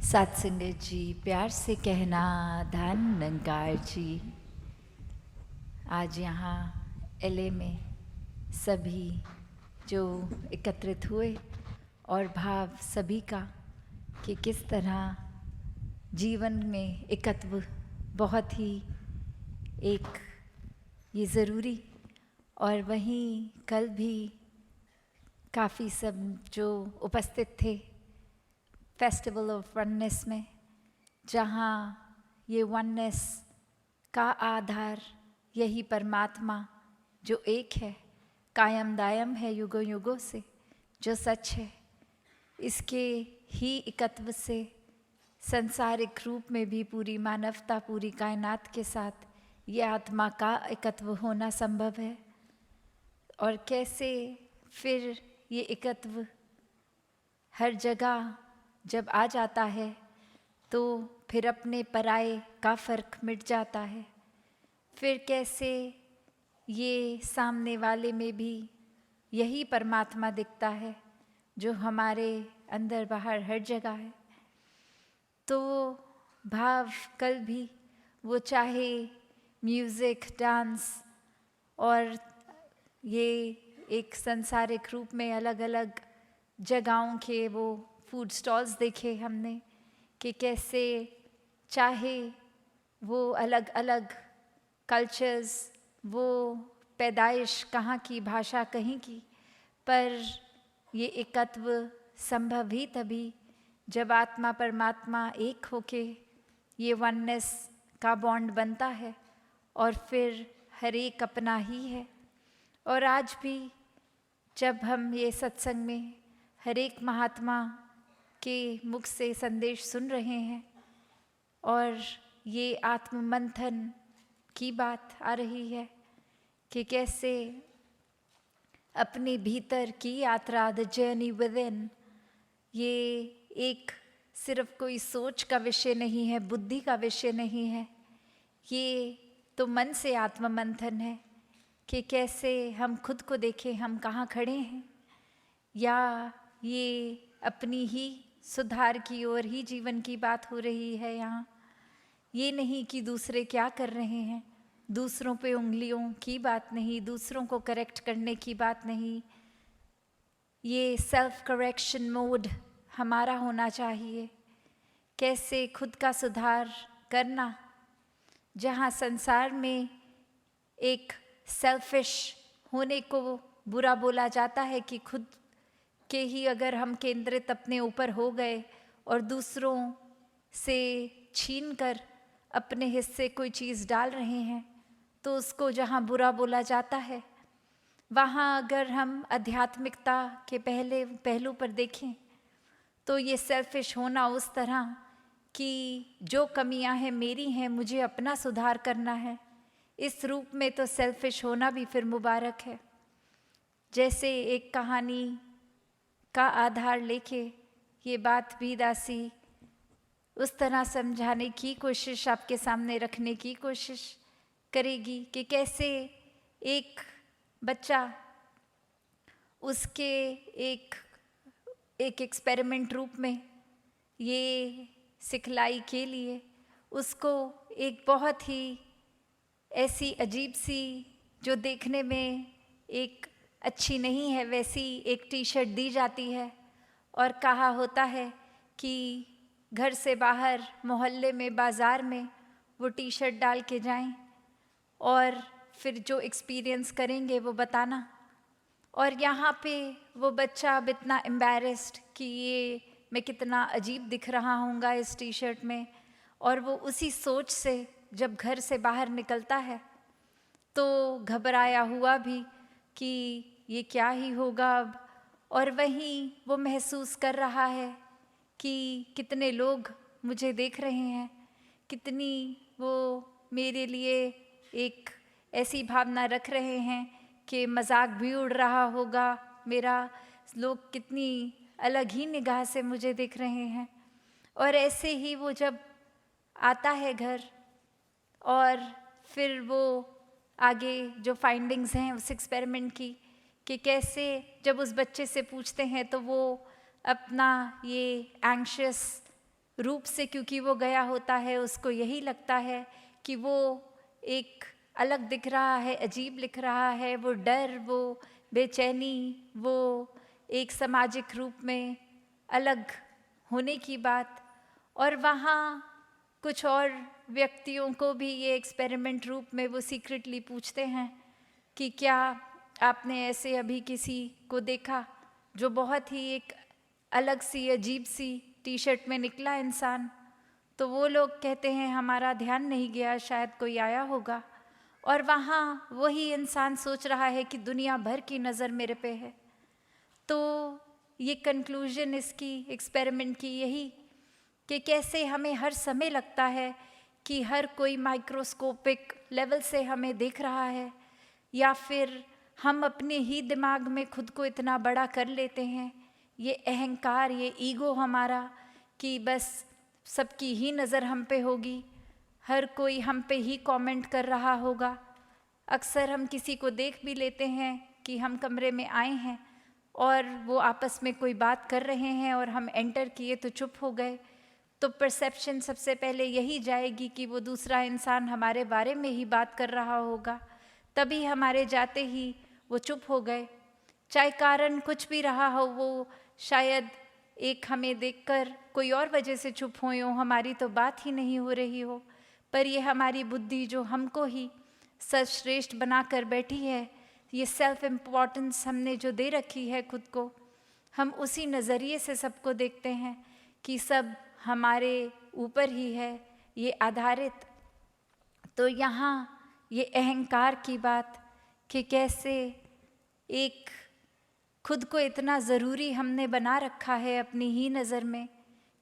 सत्संगत जी, प्यार से कहना धन निरंकार जी। आज यहाँ एलए में सभी जो एकत्रित हुए और भाव सभी का कि किस तरह जीवन में एकत्व बहुत ही एक ये ज़रूरी, और वहीं कल भी काफ़ी सब जो उपस्थित थे फेस्टिवल ऑफ वननेस में, जहाँ ये वननेस का आधार यही परमात्मा जो एक है, कायम दायम है युगों युगों से, जो सच है, इसके ही एकत्व से संसारिक रूप में भी पूरी मानवता, पूरी कायनात के साथ ये आत्मा का एकत्व होना संभव है। और कैसे फिर ये एकत्व हर जगह जब आ जाता है तो फिर अपने पराये का फ़र्क मिट जाता है। फिर कैसे ये सामने वाले में भी यही परमात्मा दिखता है जो हमारे अंदर बाहर हर जगह है। तो भाव कल भी वो चाहे म्यूज़िक, डांस और ये एक संसारिक रूप में अलग अलग जगहों के वो फूड स्टॉल्स देखे हमने कि कैसे चाहे वो अलग अलग कल्चर्स, वो पैदाइश कहाँ की, भाषा कहीं की, पर ये एकत्व संभव ही तभी जब आत्मा परमात्मा एक होके ये वननेस का बॉन्ड बनता है और फिर हर एक अपना ही है। और आज भी जब हम ये सत्संग में हर एक महात्मा के मुख से संदेश सुन रहे हैं और ये आत्म मंथन की बात आ रही है कि कैसे अपने भीतर की यात्रा, द जर्नी विद इन, ये एक सिर्फ कोई सोच का विषय नहीं है, बुद्धि का विषय नहीं है, ये तो मन से आत्म मंथन है कि कैसे हम खुद को देखें, हम कहाँ खड़े हैं, या ये अपनी ही सुधार की ओर ही जीवन की बात हो रही है यहाँ। ये नहीं कि दूसरे क्या कर रहे हैं, दूसरों पे उंगलियों की बात नहीं, दूसरों को करेक्ट करने की बात नहीं। ये सेल्फ करेक्शन मोड हमारा होना चाहिए, कैसे खुद का सुधार करना। जहाँ संसार में एक सेल्फिश होने को बुरा बोला जाता है कि खुद के ही अगर हम केंद्रित अपने ऊपर हो गए और दूसरों से छीन कर अपने हिस्से कोई चीज़ डाल रहे हैं तो उसको जहाँ बुरा बोला जाता है, वहाँ अगर हम आध्यात्मिकता के पहलू पर देखें तो ये सेल्फिश होना उस तरह कि जो कमियां हैं मेरी हैं, मुझे अपना सुधार करना है, इस रूप में तो सेल्फिश होना भी फिर मुबारक है। जैसे एक कहानी का आधार लेके ये बात भी दासी उस तरह समझाने की कोशिश, आपके सामने रखने की कोशिश करेगी कि कैसे एक बच्चा उसके एक एक्सपेरिमेंट रूप में ये सिखलाई के लिए उसको एक बहुत ही ऐसी अजीब सी, जो देखने में एक अच्छी नहीं है, वैसी एक टी शर्ट दी जाती है और कहा होता है कि घर से बाहर मोहल्ले में, बाज़ार में वो टी शर्ट डाल के जाएं और फिर जो एक्सपीरियंस करेंगे वो बताना। और यहाँ पे वो बच्चा अब इतना एम्बैरेस्ड कि ये मैं कितना अजीब दिख रहा हूँगा इस टी शर्ट में, और वो उसी सोच से जब घर से बाहर निकलता है तो घबराया हुआ भी कि ये क्या ही होगा अब, और वहीं वो महसूस कर रहा है कि कितने लोग मुझे देख रहे हैं, कितनी वो मेरे लिए एक ऐसी भावना रख रहे हैं कि मजाक भी उड़ रहा होगा मेरा, लोग कितनी अलग ही निगाह से मुझे देख रहे हैं। और ऐसे ही वो जब आता है घर और फिर वो आगे जो फाइंडिंग्स हैं उस एक्सपेरिमेंट की, कि कैसे जब उस बच्चे से पूछते हैं तो वो अपना ये एंग्शियस रूप से क्योंकि वो गया होता है, उसको यही लगता है कि वो एक अलग दिख रहा है, अजीब लिख रहा है। वो डर, वो बेचैनी, वो एक सामाजिक रूप में अलग होने की बात। और वहाँ कुछ और व्यक्तियों को भी ये एक्सपेरिमेंट रूप में वो सीक्रेटली पूछते हैं कि क्या आपने ऐसे अभी किसी को देखा जो बहुत ही एक अलग सी अजीब सी टी शर्ट में निकला इंसान। तो वो लोग कहते हैं हमारा ध्यान नहीं गया, शायद कोई आया होगा। और वहाँ वही इंसान सोच रहा है कि दुनिया भर की नज़र मेरे पे है। तो ये कंक्लूजन इसकी एक्सपेरिमेंट की यही कि कैसे हमें हर समय लगता है कि हर कोई माइक्रोस्कोपिक लेवल से हमें देख रहा है, या फिर हम अपने ही दिमाग में खुद को इतना बड़ा कर लेते हैं। ये अहंकार, ये ईगो हमारा कि बस सबकी ही नज़र हम पे होगी, हर कोई हम पे ही कमेंट कर रहा होगा। अक्सर हम किसी को देख भी लेते हैं कि हम कमरे में आए हैं और वो आपस में कोई बात कर रहे हैं और हम एंटर किए तो चुप हो गए, तो परसेप्शन सबसे पहले यही जाएगी कि वो दूसरा इंसान हमारे बारे में ही बात कर रहा होगा। तभी हमारे जाते ही वो चुप हो गए, चाहे कारण कुछ भी रहा हो। वो शायद एक हमें देखकर कोई और वजह से चुप हुए हो, हमारी तो बात ही नहीं हो रही हो, पर ये हमारी बुद्धि जो हमको ही सर्वश्रेष्ठ बना कर बैठी है, ये सेल्फ इम्पोर्टेंस हमने जो दे रखी है खुद को, हम उसी नज़रिए से सबको देखते हैं कि सब हमारे ऊपर ही है ये आधारित। तो यहाँ ये अहंकार की बात कि कैसे एक खुद को इतना ज़रूरी हमने बना रखा है अपनी ही नज़र में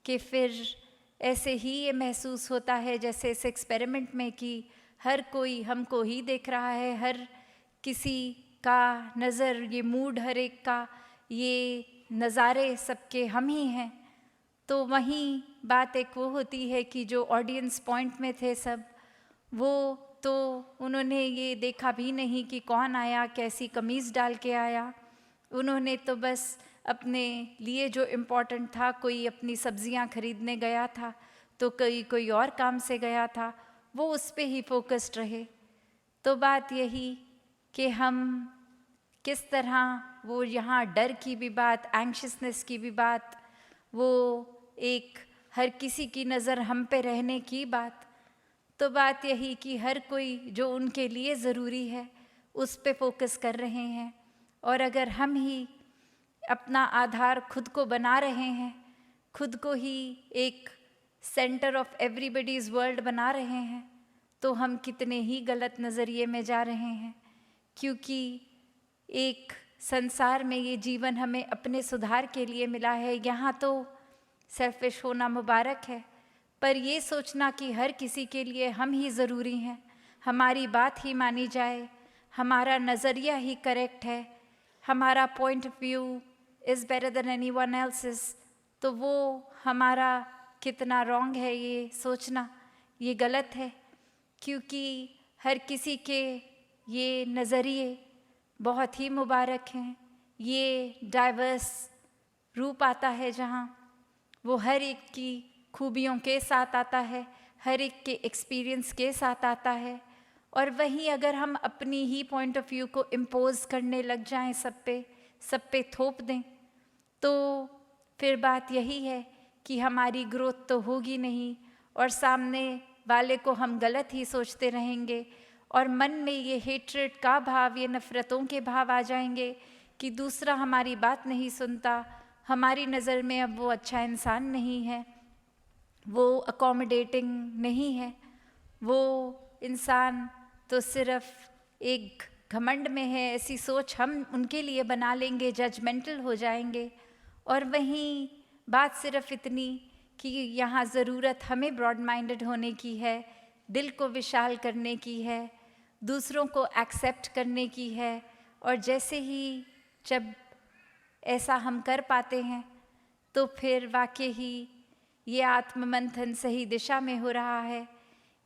कि फिर ऐसे ही ये महसूस होता है जैसे इस एक्सपेरिमेंट में कि हर कोई हमको ही देख रहा है, हर किसी का नज़र, ये मूड हर एक का, ये नज़ारे सबके हम ही हैं। तो वहीं बात एक वो होती है कि जो ऑडियंस पॉइंट में थे सब, वो तो उन्होंने ये देखा भी नहीं कि कौन आया, कैसी कमीज़ डाल के आया। उन्होंने तो बस अपने लिए जो इम्पोर्टेंट था, कोई अपनी सब्जियां खरीदने गया था तो कोई और काम से गया था, वो उस पे ही फोकस्ड रहे। तो बात यही कि हम किस तरह वो यहाँ डर की भी बात, एंग्शियसनेस की भी बात, वो एक हर किसी की नज़र हम पे रहने की बात, तो बात यही कि हर कोई जो उनके लिए ज़रूरी है उस पे फोकस कर रहे हैं। और अगर हम ही अपना आधार खुद को बना रहे हैं, खुद को ही एक सेंटर ऑफ एवरीबडीज़ वर्ल्ड बना रहे हैं, तो हम कितने ही गलत नज़रिए में जा रहे हैं। क्योंकि एक संसार में ये जीवन हमें अपने सुधार के लिए मिला है। यहाँ तो सेल्फिश होना मुबारक है, पर ये सोचना कि हर किसी के लिए हम ही ज़रूरी हैं, हमारी बात ही मानी जाए, हमारा नज़रिया ही करेक्ट है, हमारा point of view is better than anyone else's, तो वो हमारा कितना रॉन्ग है ये सोचना, ये गलत है। क्योंकि हर किसी के ये नज़रिए बहुत ही मुबारक हैं। ये डाइवर्स रूप आता है जहाँ वो हर एक की खूबियों के साथ आता है, हर एक के एक्सपीरियंस के साथ आता है। और वहीं अगर हम अपनी ही पॉइंट ऑफ व्यू को इम्पोज करने लग जाएं, सब पे थोप दें, तो फिर बात यही है कि हमारी ग्रोथ तो होगी नहीं और सामने वाले को हम गलत ही सोचते रहेंगे और मन में ये हेट्रेड का भाव, ये नफ़रतों के भाव आ जाएंगे कि दूसरा हमारी बात नहीं सुनता, हमारी नज़र में अब वो अच्छा इंसान नहीं है, वो अकोमोडेटिंग नहीं है, वो इंसान तो सिर्फ एक घमंड में है। ऐसी सोच हम उनके लिए बना लेंगे, जजमेंटल हो जाएंगे। और वहीं बात सिर्फ इतनी कि यहाँ ज़रूरत हमें ब्रॉड माइंडेड होने की है, दिल को विशाल करने की है, दूसरों को एक्सेप्ट करने की है। और जैसे ही जब ऐसा हम कर पाते हैं तो फिर वाकई ही ये आत्ममंथन सही दिशा में हो रहा है,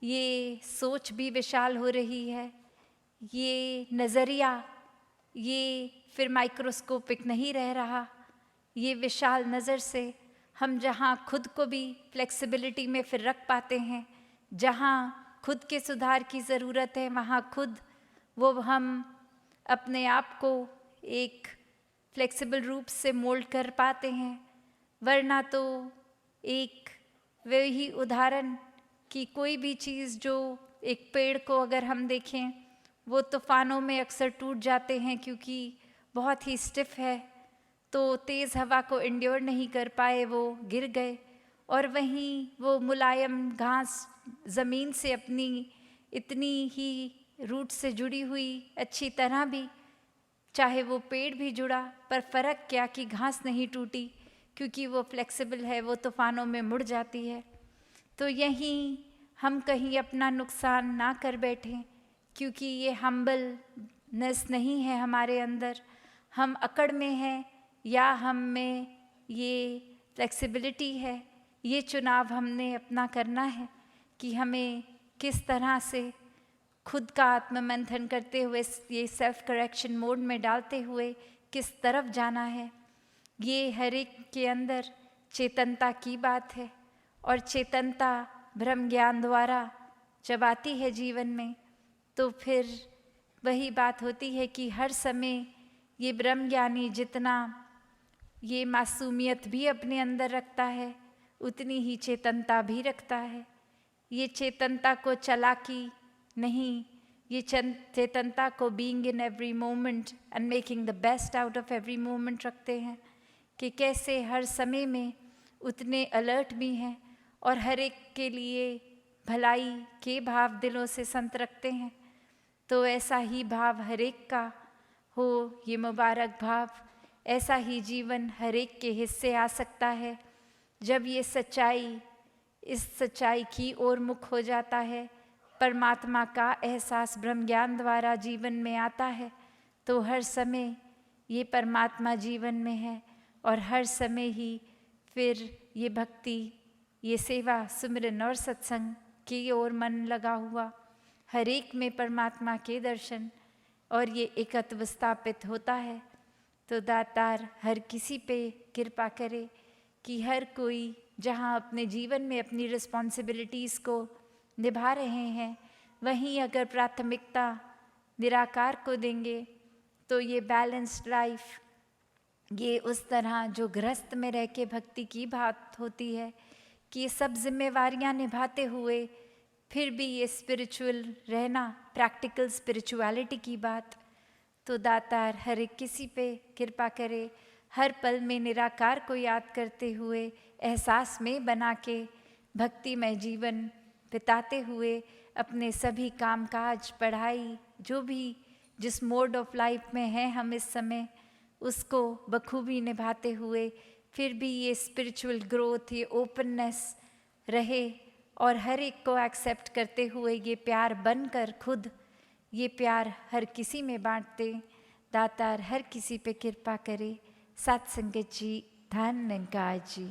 ये सोच भी विशाल हो रही है, ये नज़रिया ये फिर माइक्रोस्कोपिक नहीं रह रहा, ये विशाल नज़र से हम जहाँ खुद को भी फ्लेक्सिबिलिटी में फिर रख पाते हैं, जहाँ खुद के सुधार की ज़रूरत है वहाँ खुद वो हम अपने आप को एक फ्लेक्सिबल रूप से मोल्ड कर पाते हैं। वरना तो एक वही उदाहरण कि कोई भी चीज़ जो एक पेड़ को अगर हम देखें वो तूफ़ानों में अक्सर टूट जाते हैं क्योंकि बहुत ही स्टिफ है, तो तेज़ हवा को इंड्योर नहीं कर पाए, वो गिर गए। और वहीं वो मुलायम घास ज़मीन से अपनी इतनी ही रूट से जुड़ी हुई अच्छी तरह भी, चाहे वो पेड़ भी जुड़ा, पर फ़र्क क्या कि घास नहीं टूटी क्योंकि वो फ्लेक्सिबल है, वो तूफ़ानों में मुड़ जाती है। तो यहीं हम कहीं अपना नुकसान ना कर बैठें क्योंकि ये हम्बलनेस नहीं है हमारे अंदर, हम अकड़ में हैं या हम में ये फ्लेक्सिबिलिटी है। ये चुनाव हमने अपना करना है कि हमें किस तरह से खुद का आत्ममंथन करते हुए, ये सेल्फ करेक्शन मोड में डालते हुए किस तरफ जाना है। ये हर एक के अंदर चेतनता की बात है और चेतनता ब्रह्म ज्ञान द्वारा जब आती है जीवन में तो फिर वही बात होती है कि हर समय ये ब्रह्म ज्ञानी जितना ये मासूमियत भी अपने अंदर रखता है उतनी ही चेतनता भी रखता है। ये चेतनता को चालाकी नहीं, ये चेतनता को being in every moment and making the best out of every moment रखते हैं कि कैसे हर समय में उतने अलर्ट भी हैं और हर एक के लिए भलाई के भाव दिलों से संत रखते हैं। तो ऐसा ही भाव हर एक का हो, ये मुबारक भाव, ऐसा ही जीवन हर एक के हिस्से आ सकता है जब ये सच्चाई, इस सच्चाई की ओर मुख हो जाता है, परमात्मा का एहसास ब्रह्म ज्ञान द्वारा जीवन में आता है, तो हर समय ये परमात्मा जीवन में है और हर समय ही फिर ये भक्ति, ये सेवा, सुमिरन और सत्संग की ओर मन लगा हुआ, हर एक में परमात्मा के दर्शन और ये एकत्व स्थापित होता है। तो दातार हर किसी पे कृपा करे कि हर कोई जहाँ अपने जीवन में अपनी रिस्पॉन्सिबिलिटीज़ को निभा रहे हैं वहीं अगर प्राथमिकता निराकार को देंगे तो ये बैलेंस्ड लाइफ, ये उस तरह जो गृहस्थ में रह के भक्ति की बात होती है कि ये सब जिम्मेवारियां निभाते हुए फिर भी ये स्पिरिचुअल रहना, प्रैक्टिकल स्पिरिचुअलिटी की बात। तो दातार हर एक किसी पे कृपा करे, हर पल में निराकार को याद करते हुए एहसास में बना के भक्तिमय जीवन बिताते हुए अपने सभी कामकाज, पढ़ाई, जो भी जिस मोड ऑफ लाइफ में हैं हम इस समय, उसको बखूबी निभाते हुए फिर भी ये स्पिरिचुअल ग्रोथ, ये ओपननेस रहे और हर एक को एक्सेप्ट करते हुए ये प्यार बनकर खुद ये प्यार हर किसी में बांटते। दातार हर किसी पे कृपा करे। सत्संगत जी, धन निरंकार जी।